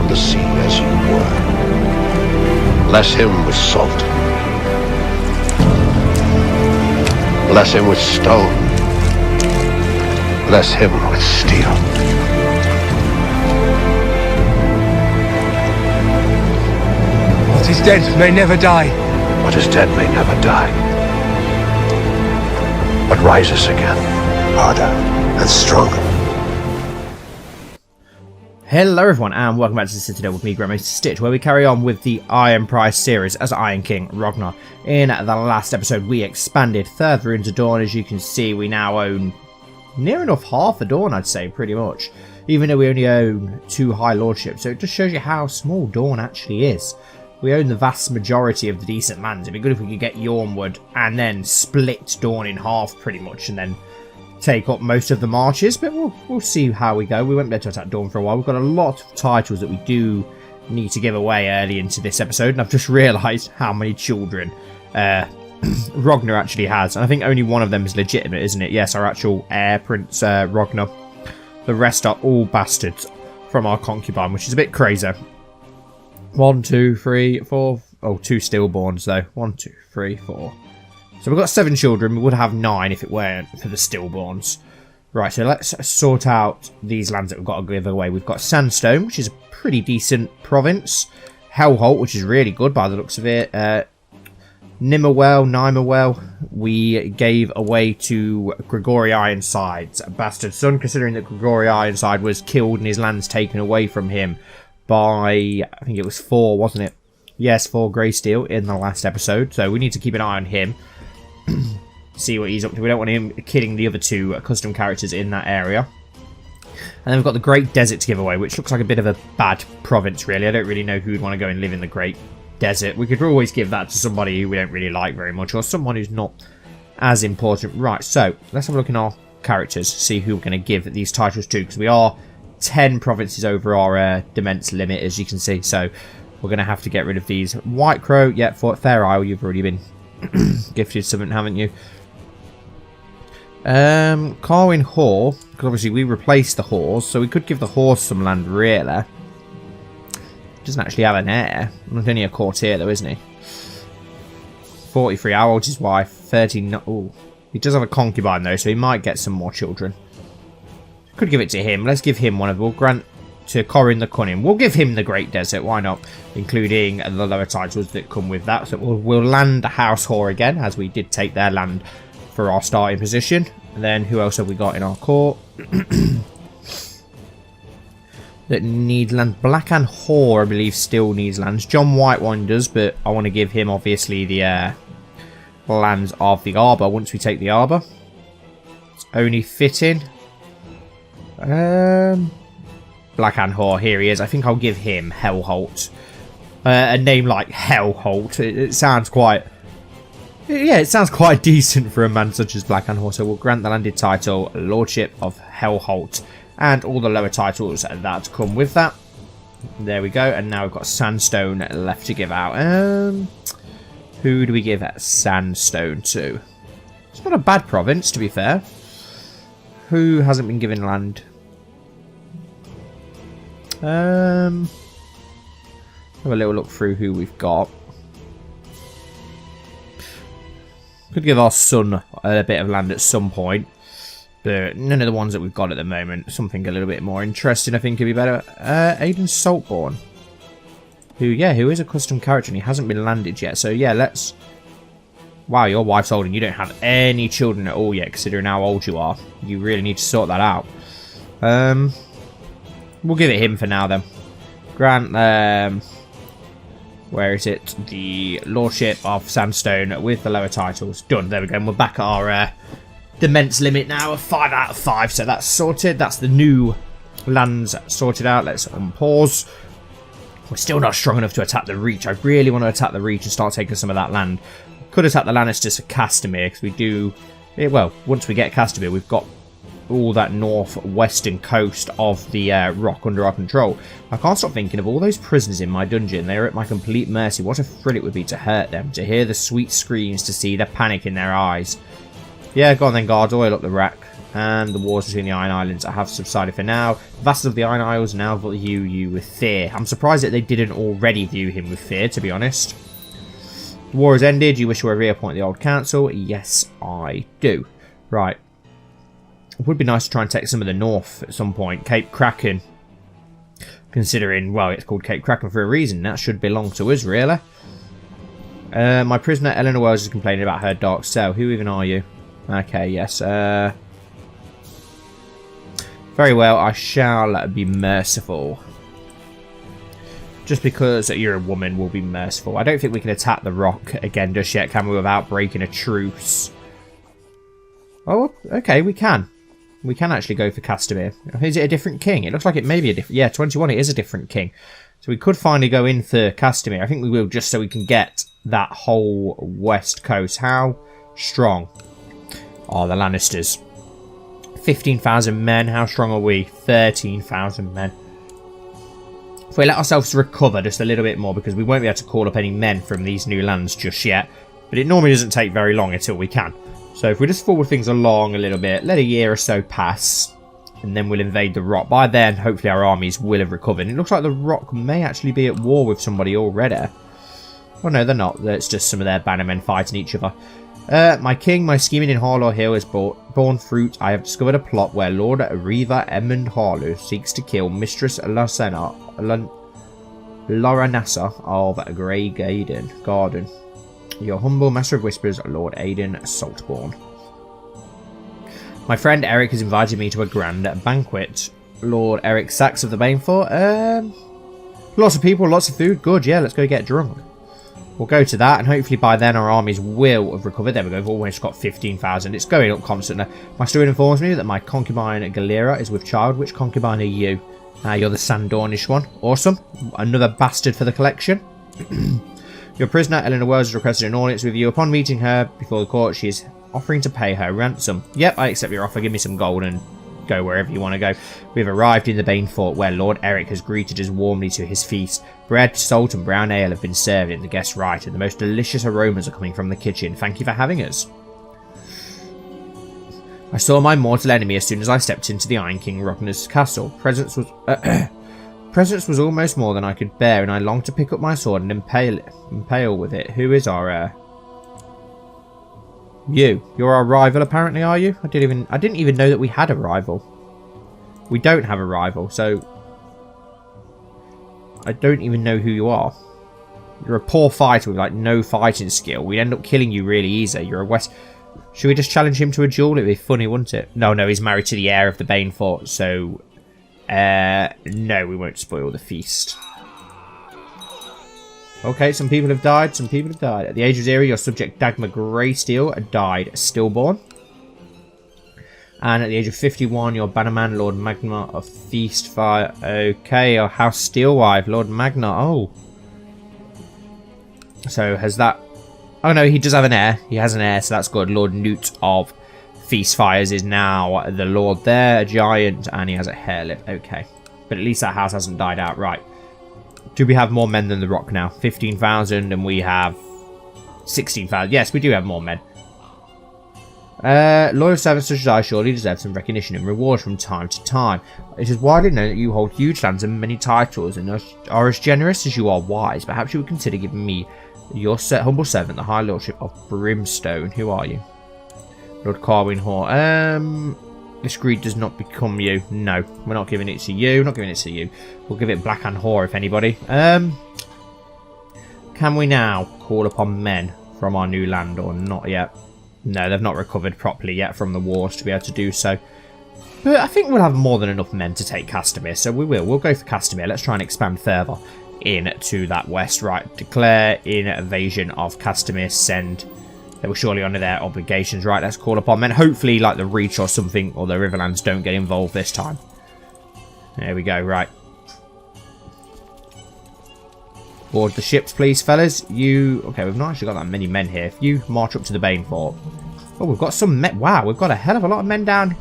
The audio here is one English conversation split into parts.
the sea as you were. Bless him with salt. Bless him with stone. Bless him with steel. What is dead may never die. What is dead may never die, but rises again, harder and stronger. Hello everyone and welcome back to the Citadel with me, Grand Maester Stitch, where we carry on with the Iron Prize series as Iron King Ragnar. In the last episode we expanded further into Dawn. As you can see, we now own near enough half a Dawn, I'd say, pretty much. Even though we only own 2 High Lordships, so it just shows you how small Dawn actually is. We own the vast majority of the decent lands. It'd be good if we could get Yornwood and then split Dawn in half pretty much and then take up most of the marches, but we'll see how we go. We won't be able to attack Dawn for a while. We've got a lot of titles that we do need to give away early into this episode, and I've just realised how many children Ragnar actually has, and I think only one of them is legitimate, isn't it? Yes, our actual heir, Prince Ragnar. The rest are all bastards from our concubine, which is a bit crazy. 1, 2, 3, 4. Oh, 2 stillborns though. 1, 2, 3, 4. So we've got 7 children. We would have 9 if it weren't for the stillborns. Right, so let's sort out these lands that we've got to give away. We've got Sandstone, which is a pretty decent province. Hellholt, which is really good by the looks of it. Nimmerwell, we gave away to Gregory Ironsides, a bastard son, considering that Gregory Ironside was killed and his lands taken away from him by, I think it was 4, wasn't it? Yes, 4 Greysteel in the last episode, so we need to keep an eye on him. See what he's up to. We don't want him killing the other 2 custom characters in that area. And then we've got the Great Desert to give away, which looks like a bit of a bad province, really. I don't really know who would want to go and live in the Great Desert. We could always give that to somebody who we don't really like very much, or someone who's not as important. Right, so let's have a look in our characters, see who we're going to give these titles to, because we are 10 provinces over our demesne limit, as you can see, so we're going to have to get rid of these. White Crow, yeah, for Fair Isle, you've already been gifted something, haven't you? Carwyn Hall, because obviously we replaced the horse, so we could give the horse some land, really. Doesn't actually have an heir. He's only a courtier, though, isn't he? 43, how old is his wife? 13, oh, he does have a concubine, though, so he might get some more children. Could give it to him. Let's give him one of them. We'll grant to Corin the Cunning. We'll give him the Great Desert. Why not? Including the lower titles that come with that. So we'll land House Whore again, as we did take their land for our starting position. And then who else have we got in our court? That need land. Blackhand Whore, I believe, still needs lands. John Whitewine does, but I want to give him, obviously, the lands of the Arbor once we take the Arbor. It's only fitting. Blackhand Whore, here he is. I think I'll give him Hellholt. A name like Hellholt. It sounds quite... Yeah, it sounds quite decent for a man such as Blackhand Whore. So we'll grant the landed title Lordship of Hellholt. And all the lower titles that come with that. There we go. And now we've got Sandstone left to give out. Who do we give Sandstone to? It's not a bad province, to be fair. Who hasn't been given land? Have a little look through who we've got. Could give our son a bit of land at some point. But none of the ones that we've got at the moment. Something a little bit more interesting, I think, could be better. Aiden Saltborn. Who is a custom character and he hasn't been landed yet. So, yeah, let's... Wow, your wife's old and you don't have any children at all yet, considering how old you are. You really need to sort that out. We'll give it him for now, then. Grant, where is it? The Lordship of Sandstone with the lower titles. Done. There we go. And we're back at our... demesne limit now of 5 out of 5, so that's sorted. That's the new lands sorted out. Let's unpause. We're still not strong enough to attack the Reach. I really want to attack the Reach and start taking some of that land. Could attack the Lannisters for Castamere, because we do... Well, once we get Castamere, we've got all that northwestern coast of the rock under our control. I can't stop thinking of all those prisoners in my dungeon. They're at my complete mercy. What a thrill it would be to hurt them, to hear the sweet screams, to see the panic in their eyes. Yeah, go on then, guard. Oil up the rack. And the wars between the Iron Islands have subsided for now. Vassals of the Iron Isles now view you with fear. I'm surprised that they didn't already view him with fear, to be honest. The war has ended. You wish to reappoint the old council? Yes, I do. Right. It would be nice to try and take some of the north at some point. Cape Kraken. Considering, well, it's called Cape Kraken for a reason. That should belong to us, really. My prisoner, Eleanor Wells, is complaining about her dark cell. Who even are you? Okay, yes. Very well, I shall be merciful. Just because you're a woman, we'll be merciful. I don't think we can attack the rock again just yet, can we, without breaking a truce? Oh, okay, we can. We can actually go for Castamere. Is it a different king? It looks like it may be a different... Yeah, 21, it is a different king. So we could finally go in for Castamere. I think we will, just so we can get that whole west coast. How strong are the Lannisters? 15,000 men. How strong are we? 13,000 men. If we let ourselves recover just a little bit more, because we won't be able to call up any men from these new lands just yet. But it normally doesn't take very long until we can. So if we just forward things along a little bit, let a year or so pass, and then we'll invade the rock. By then, hopefully our armies will have recovered. And it looks like the rock may actually be at war with somebody already. Oh no, they're not. It's just some of their bannermen fighting each other. My king, my scheming in Harlow Hill is borne fruit. I have discovered a plot where Lord Riva Edmund Harlow seeks to kill Mistress Loranassa of Grey Garden. Your humble Master of Whispers, Lord Aidan Saltborn. My friend Eric has invited me to a grand banquet. Lord Eric Sachs of the Banefort. Lots of people, lots of food. Good, yeah, let's go get drunk. We'll go to that, and hopefully by then our armies will have recovered. There we go, we've almost got 15,000. It's going up constantly. My steward informs me that my concubine Galera is with child. Which concubine are you? You're the Sandornish one. Awesome. Another bastard for the collection. Your prisoner, Eleanor Wells, has requested an audience with you. Upon meeting her before the court, she is offering to pay her ransom. Yep, I accept your offer. Give me some gold and go wherever you want to go. We have arrived in the Banefort, where Lord Eric has greeted us warmly to his feast. Bread, salt, and brown ale have been served in the guest right, and the most delicious aromas are coming from the kitchen. Thank you for having us. I saw my mortal enemy as soon as I stepped into the Iron King Rognar's castle. Presence was almost more than I could bear, and I longed to pick up my sword and impale with it. Who is our You. You're our rival, apparently, are you? I didn't even know that we had a rival. We don't have a rival, so I don't even know who you are. You're a poor fighter with like no fighting skill. We'd end up killing you really easy. You're a West. Should we just challenge him to a duel? It'd be funny, wouldn't it? No, he's married to the heir of the Banefort, so no, we won't spoil the feast. Okay, some people have died. Some people have died. At the age of 0, your subject Dagmar Greysteel died stillborn. And at the age of 51, your bannerman Lord Magna of Feastfire. Okay, your House Steelwife, Lord Magna. Oh. So has that... Oh no, he does have an heir. He has an heir, so that's good. Lord Newt of Feastfires is now the Lord there, a giant, and he has a hair lip. Okay. But at least that house hasn't died out. Right. Do we have more men than the Rock now? 15,000, and we have 16,000. Yes, we do have more men. Loyal servants such as I surely deserve some recognition and reward from time to time. It is widely known that you hold huge lands and many titles and are as generous as you are wise. Perhaps you would consider giving me, your humble servant, the High Lordship of Brimstone. Who are you? Lord Carwin Hall. This greed does not become you. No, we're not giving it to you. We're not giving it to you. We'll give it Blackhand Whore, if anybody. Can we now call upon men from our new land or not yet? No, they've not recovered properly yet from the wars to be able to do so. But I think we'll have more than enough men to take Castamere, so we will. We'll go for Castamere. Let's try and expand further into that west. Right, declare invasion of Castamere. Send. They will surely honour their obligations. Right, let's call upon men. Hopefully, like the Reach or something, or the Riverlands don't get involved this time. There we go, right. Board the ships, please, fellas. Okay, we've not actually got that many men here. If you march up to the Banefort. Oh, we've got some men. Wow, we've got a hell of a lot of men down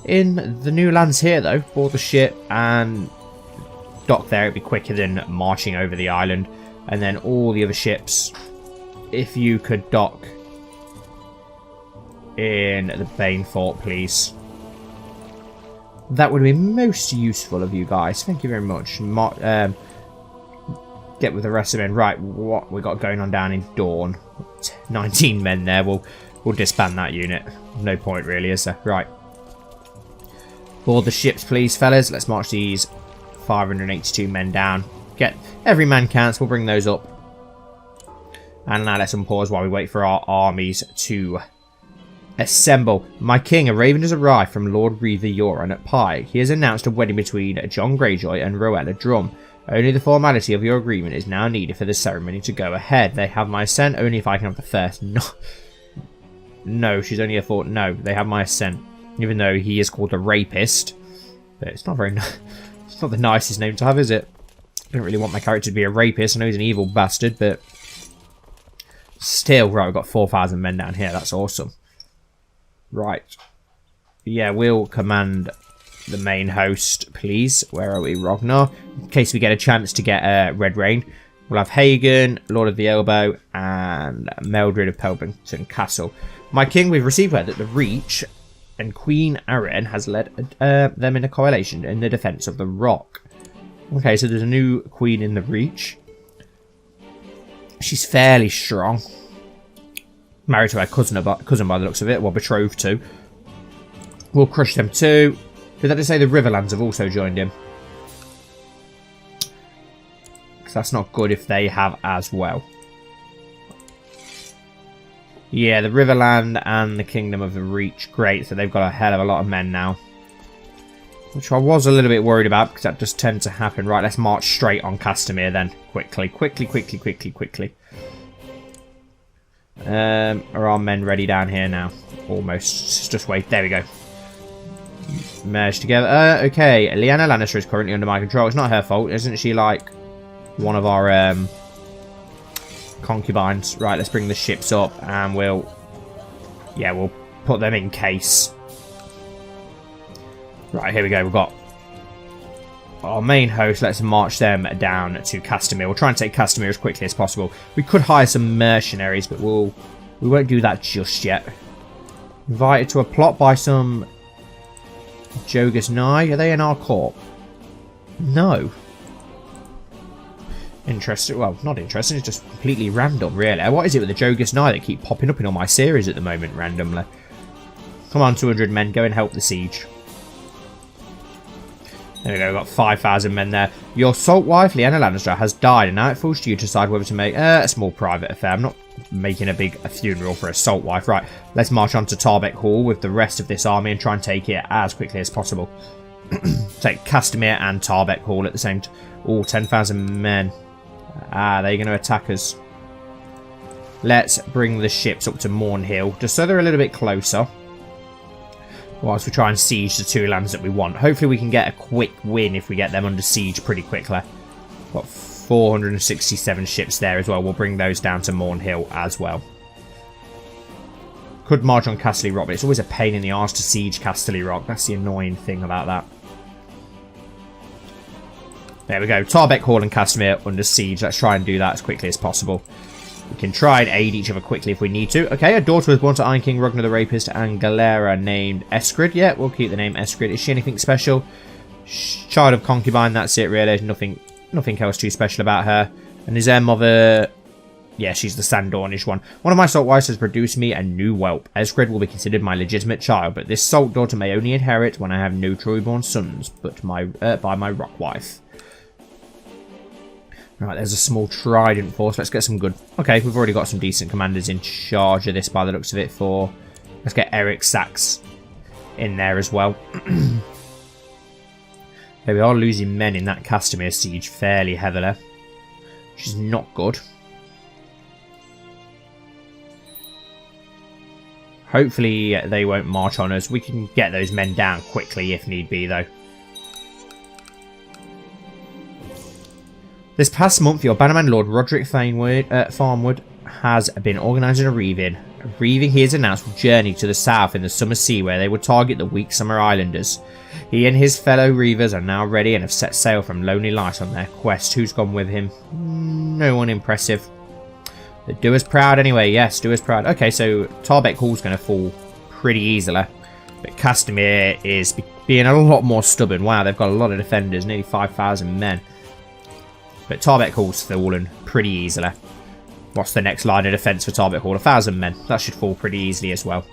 in the new lands here, though. Board the ship and dock there. It'd be quicker than marching over the island. And then all the other ships, if you could dock in the Banefort, please. That would be most useful of you guys. Thank you very much. Get with the rest of them. Right, what we got going on down in Dawn? 19 men there. We'll disband that unit. No point really, is there? Right. Board the ships, please, fellas. Let's march these 582 men down. Get every man counts. We'll bring those up. And now let's unpause while we wait for our armies to assemble. My king, a raven has arrived from Lord Reaver Yoran at Pike. He has announced a wedding between John Greyjoy and Rowella Drum. Only the formality of your agreement is now needed for the ceremony to go ahead. They have my assent. Only if I can have the first. No. No, she's only a thought. No, they have my assent. Even though he is called the Rapist. But it's not very nice. It's not the nicest name to have, is it? I don't really want my character to be a rapist. I know he's an evil bastard, but still. Right, we've got 4,000 men down here. That's awesome. Right. Yeah, we'll command the main host, please. Where are we? Rognar. In case we get a chance to get Red Rain. We'll have Hagen, Lord of the Elbow, and Meldred of Pelbington Castle. My king, we've received word that the Reach and Queen Arryn has led them in a coalition in the defence of the Rock. Okay, so there's a new queen in the Reach. She's fairly strong. Married to her cousin by the looks of it. Well, betrothed to. We'll crush them too. Did that just say the Riverlands have also joined him? Because that's not good if they have as well. Yeah, the Riverland and the Kingdom of the Reach. Great, so they've got a hell of a lot of men now. Which I was a little bit worried about because that does tend to happen. Right, let's march straight on Castamere then. Quickly. Are our men ready down here now? Almost. Just wait. There we go. Merge together. Okay, Lyanna Lannister is currently under my control. It's not her fault. Isn't she like one of our concubines? Right, let's bring the ships up and we'll put them in case. Right, here we go. We've got our main host. Let's march them down to Castamere. We'll try and take Castamere as quickly as possible. We could hire some mercenaries, but we won't do that just yet. Invited to a plot by some Jogus Nye. Are they in our court? No. Interesting. Well, not interesting. It's just completely random, really. What is it with the Jogus Nye that keep popping up in all my series at the moment, randomly? Come on, 200 men. Go and help the siege. There we go. We've got 5,000 men there. Your salt wife, Lyanna Lannister, has died, and now it falls to you to decide whether to make a small private affair. I'm not making a funeral for a salt wife. Right, let's march on to Tarbeck Hall with the rest of this army and try and take it as quickly as possible. Take Castamere and Tarbeck Hall at the same time. All 10,000 men. Ah, they're going to attack us. Let's bring the ships up to Mornhill, just so they're a little bit closer. Whilst we try and siege the two lands that we want. Hopefully we can get a quick win if we get them under siege pretty quickly. Got 467 ships there as well. We'll bring those down to Mornhill as well. Could march on Castle Rock, but it's always a pain in the arse to siege Castle Rock. That's the annoying thing about that. There we go. Tarbeck Hall and Castamere under siege. Let's try and do that as quickly as possible. We can try and aid each other quickly if we need to. Okay, a daughter was born to Iron King Ragnar the Rapist and Galera named Eskrid. Yeah, we'll keep the name Eskrid. Is she anything special? Child of concubine, that's it really. Nothing else too special about her. And is her mother... Yeah, she's the Sandornish one. One of my salt wives has produced me a new whelp. Eskrid will be considered my legitimate child, but this salt daughter may only inherit when I have no truly-born sons, but by my rock wife. Right, there's a small trident force. Let's get some good... Okay, we've already got some decent commanders in charge of this by the looks of it for... Let's get Eric Sachs in there as well. Okay, we are losing men in that Castamere siege fairly heavily, which is not good. Hopefully they won't march on us. We can get those men down quickly if need be, though. This past month, your bannerman Lord Roderick Farmwood has been organising a reaving. He has announced will journey to the south in the summer sea where they will target the weak summer islanders. He and his fellow reavers are now ready and have set sail from Lonely Light on their quest. Who's gone with him? No one impressive. But do us proud anyway. Yes, do us proud. Okay, so Tarbeck Hall's going to fall pretty easily. But Castamere is being a lot more stubborn. Wow, they've got a lot of defenders, nearly 5,000 men. But Tarbet Hall's fallen pretty easily. What's the next line of defence for Tarbet Hall? 1,000 men. That should fall pretty easily as well.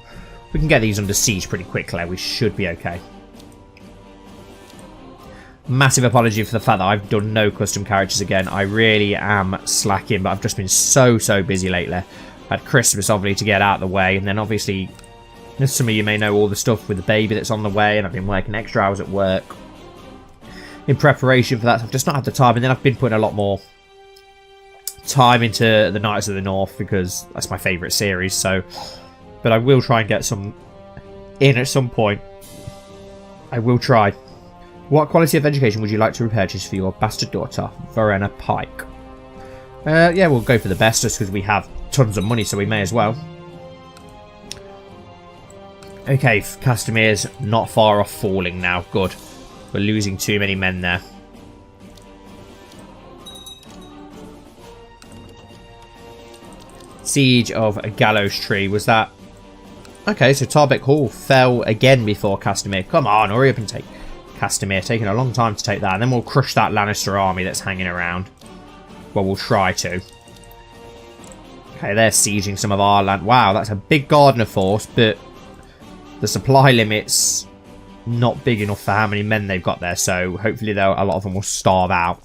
We can get these under siege pretty quickly. We should be okay. Massive apology for the fact that I've done no custom characters again. I really am slacking, but I've just been so busy lately. I had Christmas, obviously, to get out of the way, and then obviously, as some of you may know, all the stuff with the baby that's on the way, and I've been working extra hours at work in preparation for that. So I've just not had the time, and then I've been putting a lot more time into the Knights of the North because that's my favourite series. So, but I will try and get some in at some point. I will try. What quality of education would you like to repurchase for your bastard daughter, Verena Pike? Yeah, we'll go for the best just because we have tons of money, so we may as well. Okay, Castamere's not far off falling now. Good. We're losing too many men there. Siege of a Gallows Tree. Was that... Okay, so Tarbet Hall fell again before Castamere. Come on, hurry up and take... Castamere, taking a long time to take that, and then we'll crush that Lannister army that's hanging around. Well, we'll try to. Okay, they're sieging some of our land. Wow, that's a big Gardener force, but the supply limit's not big enough for how many men they've got there, so hopefully a lot of them will starve out.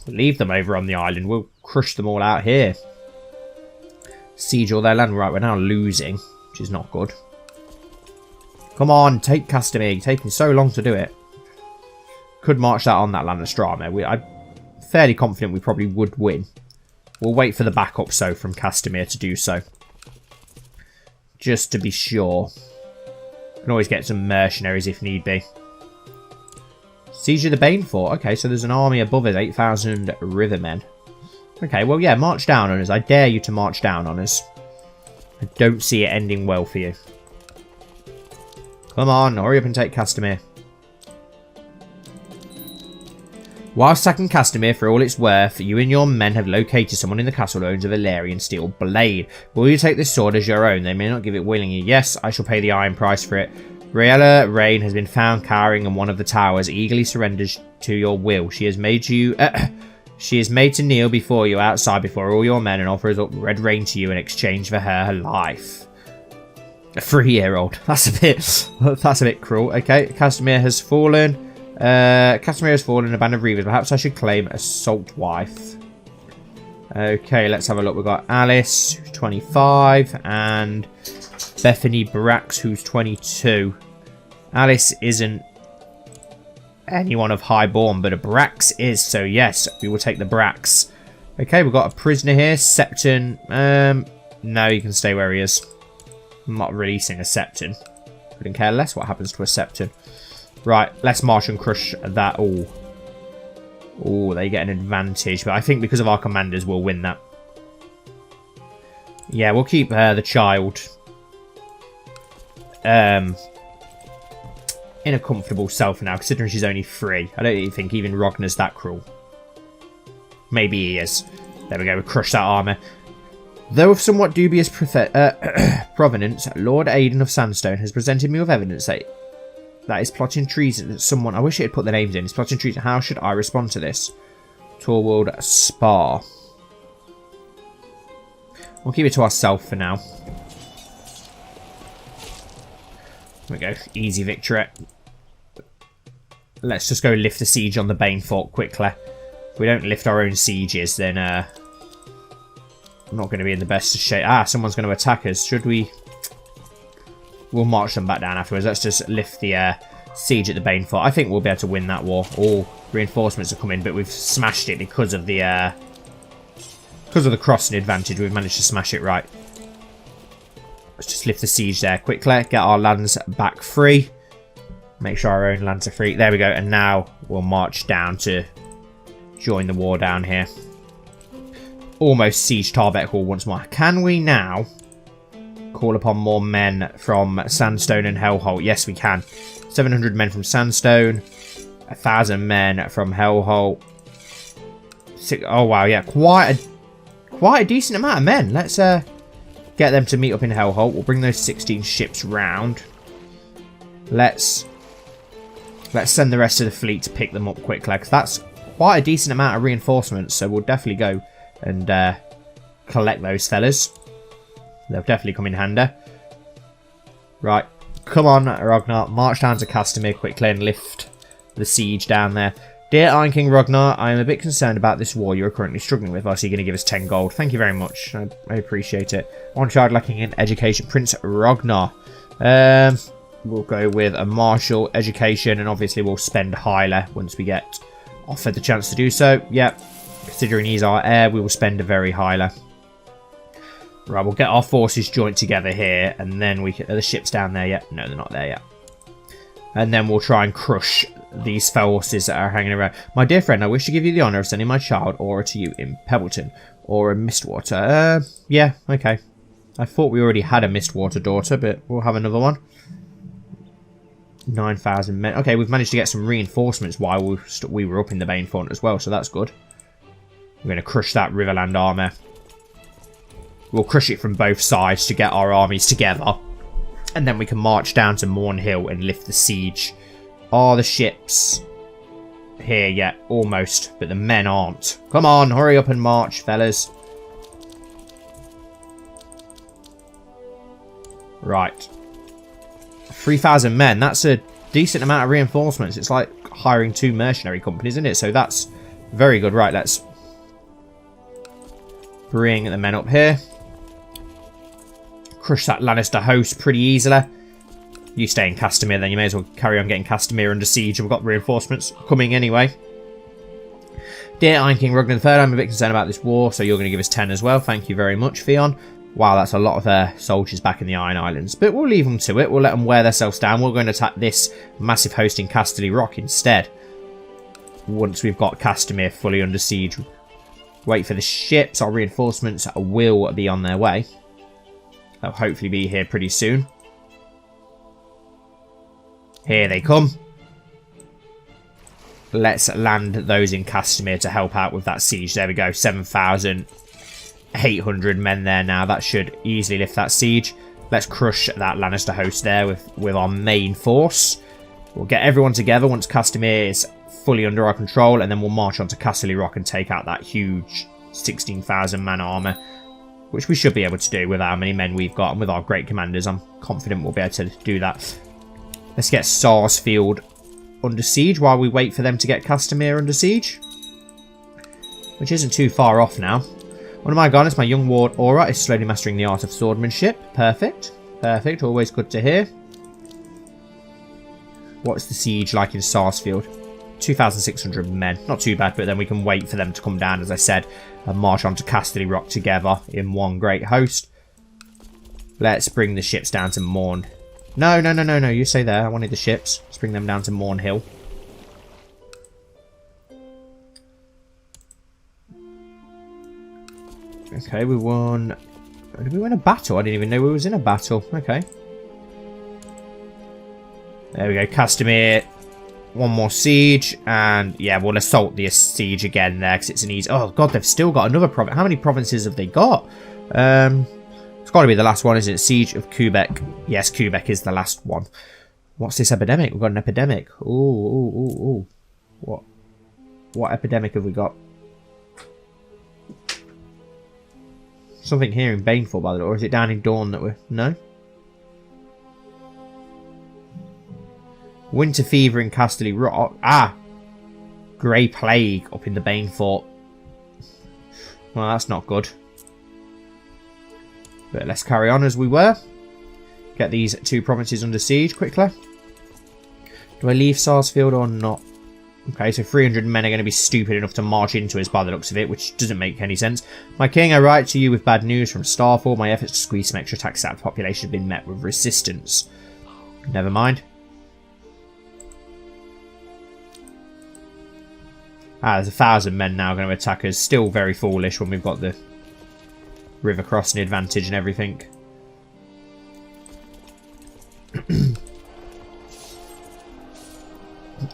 We'll leave them over on the island. We'll crush them all out here. Siege all their land. Right, we're now losing, which is not good. Come on, take Castamere. You're taking so long to do it. Could march that on that Lannister army. I'm fairly confident we probably would win. We'll wait for the backup from Castamere to do so. Just to be sure. Can always get some mercenaries if need be. Siege of the Bane Fort. Okay, so there's an army above us. 8,000 rivermen. Okay, well, yeah, march down on us. I dare you to march down on us. I don't see it ending well for you. Come on, hurry up and take Castamere. While sacking Castamere for all it's worth, you and your men have located someone in the castle who owns a Valyrian steel blade. Will you take this sword as your own? They may not give it willingly. Yes, I shall pay the iron price for it. Rhaella Reynes has been found cowering in one of the towers, eagerly surrenders to your will. She has made you... she is made to kneel before you outside before all your men and offers up red rain to you in exchange for her life. A 3-year-old. That's a bit cruel. Okay, Castamere has fallen. Castamere has fallen. A band of reavers. Perhaps I should claim a salt wife. Okay, let's have a look. We've got Alice, who's 25, and Bethany Brax, who's 22. Alice isn't anyone of highborn, but a Brax is. So yes, we will take the Brax. Okay, we've got a prisoner here, Septon. No, you can stay where he is. I'm not releasing a Septon. Couldn't care less what happens to a Septon. Right, let's march and crush that. Oh, they get an advantage. But I think because of our commanders, we'll win that. Yeah, we'll keep the child in a comfortable cell for now, considering she's only 3. I don't even think even Rognar's that cruel. Maybe he is. There we go, we crush that armour. Though of somewhat dubious provenance, Lord Aidan of Sandstone has presented me with evidence that is plotting treason at someone... I wish it had put the names in. It's plotting treason. How should I respond to this? Torwald Spar. We'll keep it to ourselves for now. There we go. Easy victory. Let's just go lift the siege on the Bane Fort quickly. If we don't lift our own sieges, then... I'm not going to be in the best of shape. Ah, someone's going to attack us. Should we... We'll march them back down afterwards. Let's just lift the siege at the Bane Fort. I think we'll be able to win that war. All reinforcements are coming, but we've smashed it because of the crossing advantage. We've managed to smash it right. Let's just lift the siege there quickly. Get our lands back free. Make sure our own lands are free. There we go. And now we'll march down to join the war down here. Almost siege Tarbet Hall once more. Can we now call upon more men from Sandstone and Hellholt? Yes, we can. 700 men from Sandstone. 1,000 men from Hellholt. Oh, wow, yeah. Quite a decent amount of men. Let's get them to meet up in Hellholt. We'll bring those 16 ships round. Let's Let's send the rest of the fleet to pick them up quickly, because that's quite a decent amount of reinforcements, so we'll definitely go and collect those fellas. They'll definitely come in handy. Right, come on, Ragnar, march down to Castamere quickly and lift the siege down there. Dear Iron King Ragnar, I am a bit concerned about this war you are currently struggling with. I see you're going to give us 10 gold. Thank you very much. I appreciate it. One child lacking in education. Prince Ragnar. We'll go with a martial education, and obviously we'll spend highly once we get offered the chance to do so. Yep. Considering he's our heir, we will spend a very highly. Right, we'll get our forces joined together here, and then we can... Are the ships down there yet? No, they're not there yet. And then we'll try and crush these forces that are hanging around. My dear friend, I wish to give you the honour of sending my child Aura to you in Pebbleton, or in Mistwater. Yeah, okay. I thought we already had a Mistwater daughter, but we'll have another one. 9,000 men. Okay, we've managed to get some reinforcements while we were up in the main front as well, so that's good. We're going to crush that Riverland army. We'll crush it from both sides to get our armies together. And then we can march down to Mornhill and lift the siege. Are the ships here yet? Almost, but the men aren't. Come on, hurry up and march, fellas. Right. 3,000 men. That's a decent amount of reinforcements. It's like hiring 2 mercenary companies, isn't it? So that's very good. Right, let's bring the men up here. Crush that Lannister host pretty easily. You stay in Castamere, then you may as well carry on getting Castamere under siege. We've got reinforcements coming anyway. Dear Iron King Ragnar III, I'm a bit concerned about this war, so you're going to give us 10 as well. Thank you very much, Theon. Wow, that's a lot of soldiers back in the Iron Islands. But we'll leave them to it. We'll let them wear themselves down. We're going to attack this massive host in Casterly Rock instead. Once we've got Castamere fully under siege. Wait for the ships. Our reinforcements will be on their way. They'll hopefully be here pretty soon. Here they come. Let's land those in Castamere to help out with that siege. There we go. 7,800 men there now. That should easily lift that siege. Let's crush that Lannister host there with our main force. We'll get everyone together once Castamere is fully under our control, and then we'll march on to Casterly Rock and take out that huge 16,000 man army. Which we should be able to do with how many men we've got and with our great commanders. I'm confident we'll be able to do that. Let's get Sarsfield under siege while we wait for them to get Castamere under siege. Which isn't too far off now. One of my garnets, my young ward Aura, is slowly mastering the art of swordmanship. Perfect. Perfect. Always good to hear. What's the siege like in Sarsfield? 2,600 men. Not too bad, but then we can wait for them to come down, as I said, and march on to Casterly Rock together in one great host. Let's bring the ships down to Morn. No, you stay there. I wanted the ships. Let's bring them down to Mornhill. Okay, we won... Did we win a battle? I didn't even know we was in a battle. Okay. There we go. Castamere... One more siege, and yeah, we'll assault the siege again there because it's an easy. Oh god, they've still got another province. How many provinces have they got? It's got to be the last one, isn't it? Siege of Quebec. Yes, Quebec is the last one. What's this epidemic? We've got an epidemic. Ooh. What epidemic have we got? Something here in Baneful, by the way, or is it down in Dawn that we're... No? Winter fever in Casterly Rock. Ah! Grey plague up in the Banefort. Well, that's not good. But let's carry on as we were. Get these 2 provinces under siege quickly. Do I leave Sarsfield or not? Okay, so 300 men are going to be stupid enough to march into us by the looks of it, which doesn't make any sense. My king, I write to you with bad news from Starfall. My efforts to squeeze some extra tax out of the population have been met with resistance. Never mind. There's 1,000 men now going to attack us. Still very foolish when we've got the river crossing advantage and everything.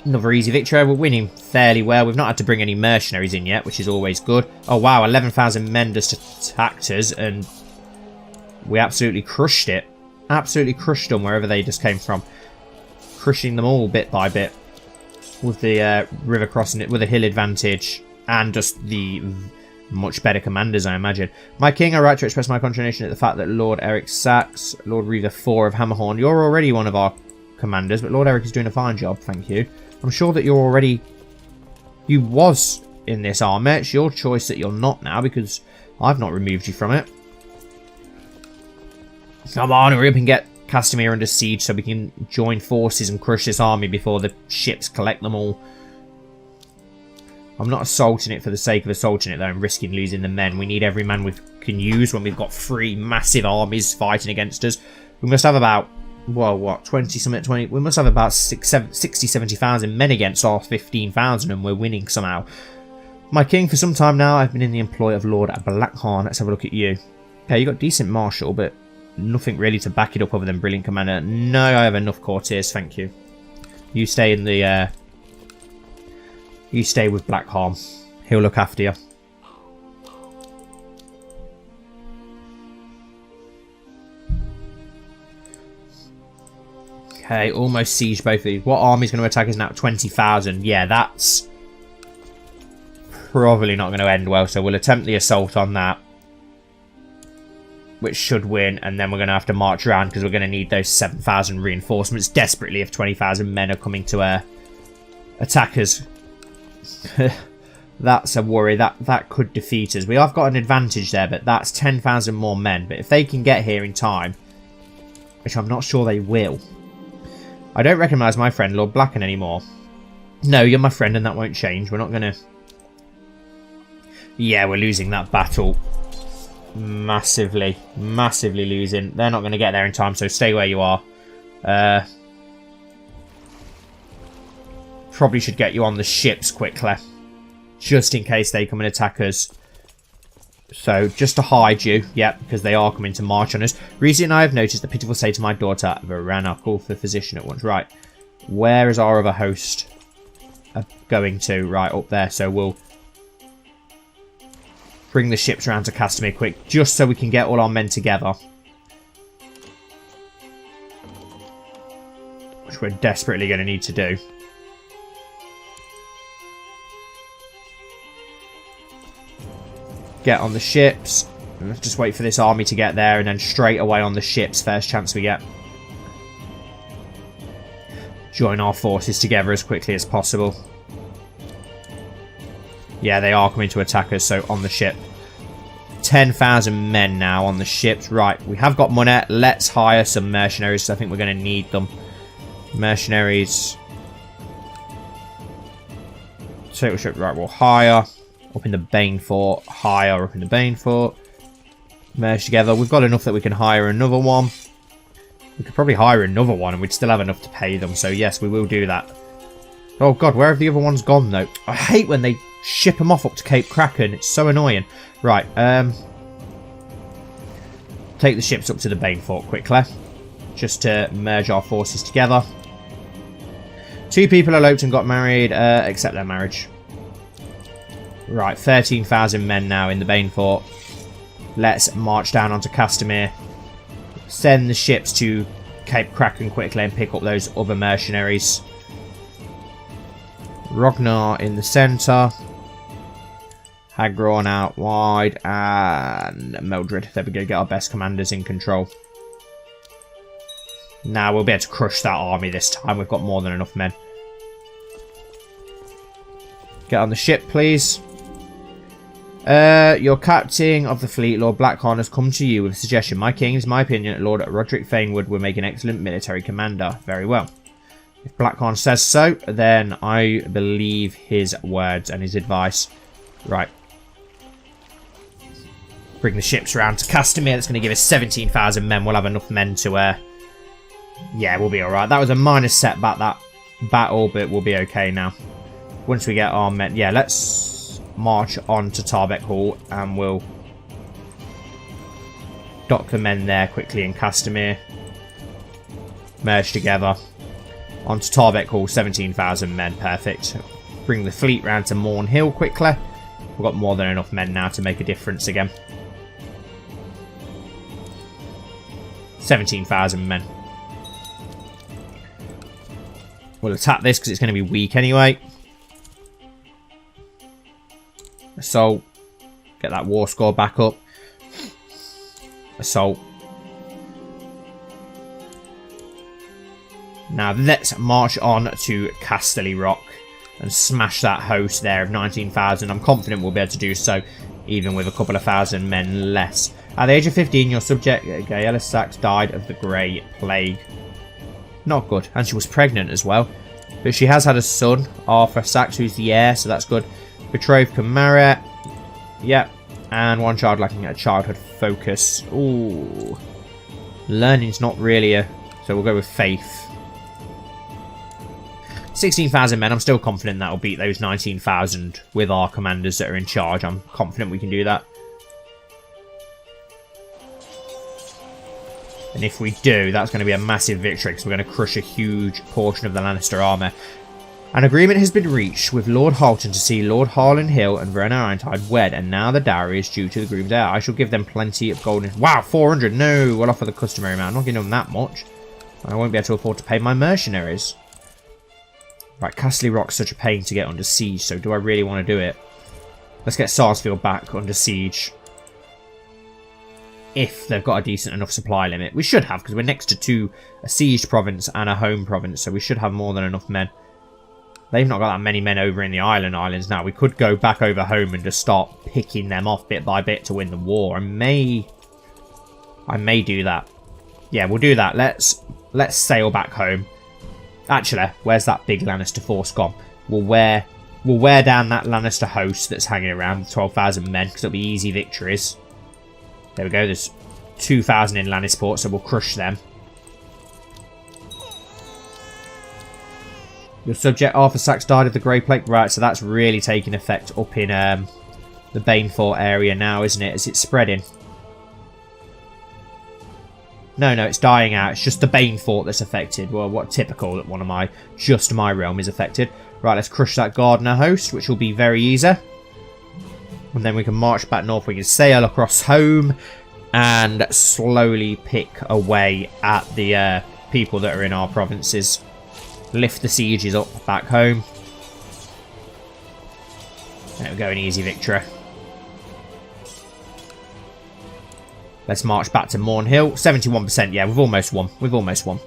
Another easy victory. We're winning fairly well. We've not had to bring any mercenaries in yet, which is always good. Oh wow, 11,000 men just attacked us, and we absolutely crushed it. Absolutely crushed them wherever they just came from. Crushing them all bit by bit. with the river crossing it with a hill advantage and just the much better commanders, I imagine. My king, I write to express my consternation at the fact that Lord Eric Sachs, Lord Reaver 4 of Hammerhorn, you're already one of our commanders, but Lord Eric is doing a fine job, thank you. I'm sure that you're already... You was in this army. It's your choice that you're not now, because I've not removed you from it. Come on, hurry up and get Castamere under siege so we can join forces and crush this army before the ships collect them all. I'm not assaulting it for the sake of assaulting it, though. I'm risking losing the men. We need every man we can use when we've got 3 massive armies fighting against us. We must have about, well, what, 20-something, 20... We must have about 60-70,000 men against our 15,000, and we're winning somehow. My king, for some time now, I've been in the employ of Lord Blackhorn. Let's have a look at you. Okay, you got decent marshal, but nothing really to back it up other than brilliant commander. No, I have enough courtiers, thank you. You stay in the... You stay with Blackhorn. He'll look after you. Okay, almost siege both of these. What army's going to attack us now? 20,000. Yeah, that's probably not going to end well. So we'll attempt the assault on that, which should win. And then we're going to have to march around because we're going to need those 7,000 reinforcements desperately if 20,000 men are coming to attack us. That's a worry. That could defeat us. We have got an advantage there, but that's 10,000 more men. But if they can get here in time, which I'm not sure they will. I don't recognise my friend Lord Blacken anymore. No, you're my friend and that won't change. We're not going to... Yeah, we're losing that battle. Massively. Massively losing. They're not going to get there in time, so stay where you are. Probably should get you on the ships quickly, just in case they come and attack us. So, just to hide you, yep, because they are coming to march on us. Recently, I have noticed that people say to my daughter, Varana, call for the physician at once. Right, where is our other host going to? Right, up there. So, we'll bring the ships around to Castamere quick, just so we can get all our men together. Which we're desperately going to need to do. Get on the ships. Let's just wait for this army to get there and then straight away on the ships. First chance we get. Join our forces together as quickly as possible. Yeah, they are coming to attack us, so on the ship. 10,000 men now on the ships. Right, we have got money. Let's hire some mercenaries. I think we're going to need them. Mercenaries. Total ship. Right, we'll hire. Up in the Bane Fort. Hire up in the Bane Fort. Merge together. We've got enough that we can hire another one. We could probably hire another one and we'd still have enough to pay them. So yes, we will do that. Oh god, where have the other ones gone though? I hate when they ship them off up to Cape Kraken. It's so annoying. Right, take the ships up to the Bane Fort quickly. Just to merge our forces together. 2 people eloped and got married. Accept their marriage. Right, 13,000 men now in the Bane Fort. Let's march down onto Castamere. Send the ships to Cape Kraken quickly and pick up those other mercenaries. Ragnar in the centre. Hagron out wide. And Mildred. There we go, get our best commanders in control. Now we'll be able to crush that army this time. We've got more than enough men. Get on the ship, please. Your captain of the fleet, Lord Blackhorn, has come to you with a suggestion. My king, is my opinion, that Lord Roderick Fanewood would make an excellent military commander. Very well. If Blackhorn says so, then I believe his words and his advice. Right. Bring the ships around to Castamere. That's going to give us 17,000 men. We'll have enough men to... Yeah, we'll be alright. That was a minor setback, that battle, but we'll be okay now. Once we get our men... Yeah, let's march on to Tarbeck Hall and we'll dock the men there quickly in Castamere. Merge together. Onto Tarbeck Hall, 17,000 men. Perfect. Bring the fleet round to Morn Hill quickly. We've got more than enough men now to make a difference again. 17,000 men. We'll attack this because it's going to be weak anyway. Assault. Get that war score back up. Assault. Now let's march on to Castamere Rock and smash that host there of 19,000. I'm confident we'll be able to do so, even with a couple of thousand men less. At the age of 15, your subject, Gaella Sachs, died of the Grey Plague. Not good. And she was pregnant as well. But she has had a son, Arthur Sachs, who's the heir, so that's good. Betrothed Camara. Yep. And one child lacking a childhood focus. Ooh. Learning's not really a... So we'll go with faith. 16,000 men. I'm still confident that'll beat those 19,000 with our commanders that are in charge. I'm confident we can do that. And if we do, that's going to be a massive victory because we're going to crush a huge portion of the Lannister army. An agreement has been reached with Lord Halton to see Lord Harlan Hill and Verena Ironside wed, and now the dowry is due to the groom's heir. I shall give them plenty of golden... Wow, 400! No, we'll offer the customary amount. I'm not giving them that much. I won't be able to afford to pay my mercenaries. Right, Castamere Rock's such a pain to get under siege, so do I really want to do it? Let's get Sarsfield back under siege. If they've got a decent enough supply limit. We should have, because we're next to a sieged province and a home province, so we should have more than enough men. They've not got that many men over in the islands now. We could go back over home and just start picking them off bit by bit to win the war. I may do that. Yeah, we'll do that. Let's sail back home. Actually, where's that big Lannister force gone? We'll wear down that Lannister host that's hanging around with 12,000 men, because it'll be easy victories. There we go. There's 2,000 in Lannisport, so we'll crush them. Your subject Arthur Sachs died of the Grey Plague. Right, so that's really taking effect up in the Banefort area now, isn't it? As it's spreading. No, it's dying out. It's just the Banefort that's affected. Well, what typical that one of my... Just my realm is affected. Right, let's crush that Gardener host, which will be very easy. And then we can march back north. We can sail across home and slowly pick away at the people that are in our provinces. Lift the sieges up back home. There we go, an easy victory. Let's march back to Mornhill. 71%. Yeah, we've almost won. We've almost won.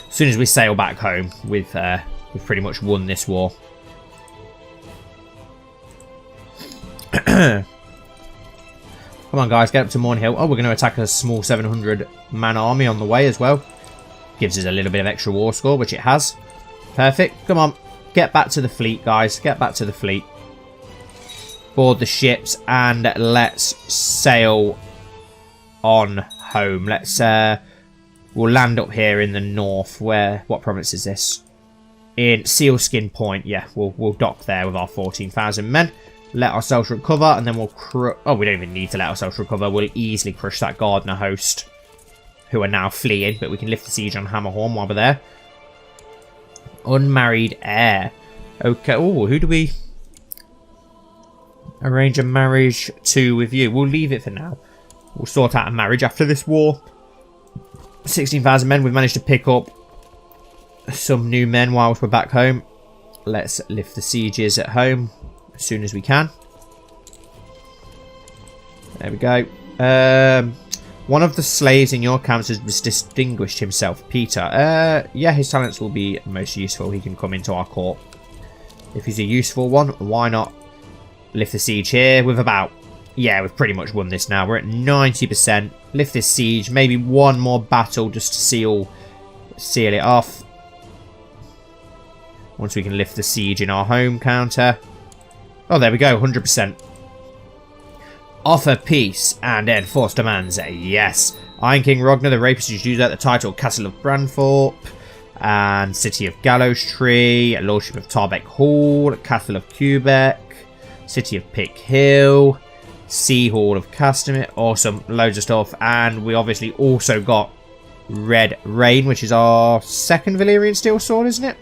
As soon as we sail back home, we've pretty much won this war. Come on, guys. Get up to Mornhill. Oh, we're going to attack a small 700-man army on the way as well. Gives us a little bit of extra war score, which it has. Perfect. Come on. Get back to the fleet, guys. Get back to the fleet. Board the ships and let's sail on home. Let's we'll land up here in the north. What province is this? In Sealskin Point. Yeah, we'll dock there with our 14,000 men. Let ourselves recover and then we'll oh, we don't even need to let ourselves recover. We'll easily crush that Gardener host who are now fleeing, but we can lift the siege on Hammerhorn while we're there. Unmarried heir. Okay. Oh, who do we arrange a marriage to with you? We'll leave it for now. We'll sort out a marriage after this war. 16,000 men. We've managed to pick up some new men whilst we're back home. Let's lift the sieges at home as soon as we can. There we go. One of the slaves in your camps has distinguished himself. Peter. Yeah, his talents will be most useful. He can come into our court. If he's a useful one, why not lift the siege here with about... Yeah, we've pretty much won this now. We're at 90%. Lift this siege. Maybe one more battle just to seal it off. Once we can lift the siege in our home counter. Oh, there we go. 100%. Offer peace and enforce demands. Yes. Iron King Rognar the Rapist is used at the title Castle of Branthorpe. And City of Gallows Tree. Lordship of Tarbeck Hall. Castle of Quebec. City of Pick Hill. Sea Hall of Castamere. Awesome. Loads of stuff. And we obviously also got Red Rain, which is our second Valyrian Steel Sword, isn't it?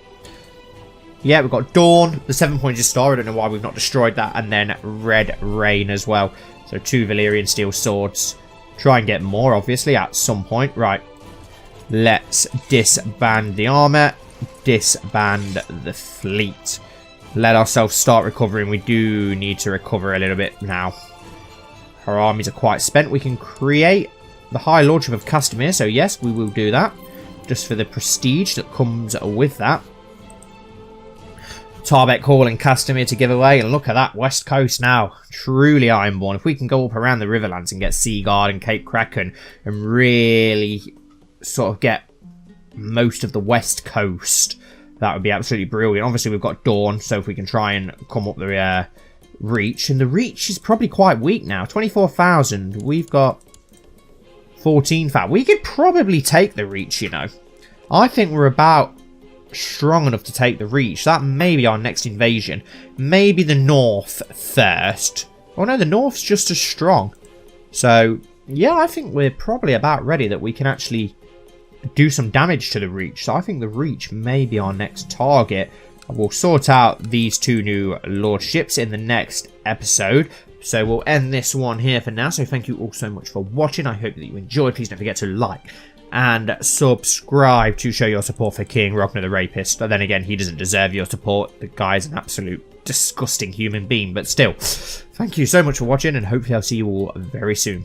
Yeah, we've got Dawn, the 7-pointed star. I don't know why we've not destroyed that. And then Red Rain as well. So 2 Valyrian Steel Swords. Try and get more, obviously, at some point. Right. Let's disband the armor, disband the fleet. Let ourselves start recovering. We do need to recover a little bit now. Our armies are quite spent. We can create the High Lordship of Castamere, so yes, we will do that. Just for the prestige that comes with that. Tarbek Hall and Castamere to give away. And look at that, West Coast now. Truly Ironborn. If we can go up around the Riverlands and get Seaguard and Cape Kraken and really sort of get most of the West Coast, that would be absolutely brilliant. Obviously, we've got Dawn, so if we can try and come up the Reach. And the Reach is probably quite weak now. 24,000. We've got 14,000. We could probably take the Reach, you know. I think we're about strong enough to take the Reach. That may be our next invasion. Maybe the North first. Oh no, the North's just as strong. So, yeah, I think we're probably about ready that we can actually do some damage to the Reach. So I think the Reach may be our next target. We'll sort out these two new lordships in the next episode. So we'll end this one here for now. So thank you all so much for watching. I hope that you enjoyed. Please don't forget to like and subscribe to show your support for King Ragnar the Rapist. But then again, he doesn't deserve your support. The guy's an absolute disgusting human being. But still, thank you so much for watching, and hopefully I'll see you all very soon.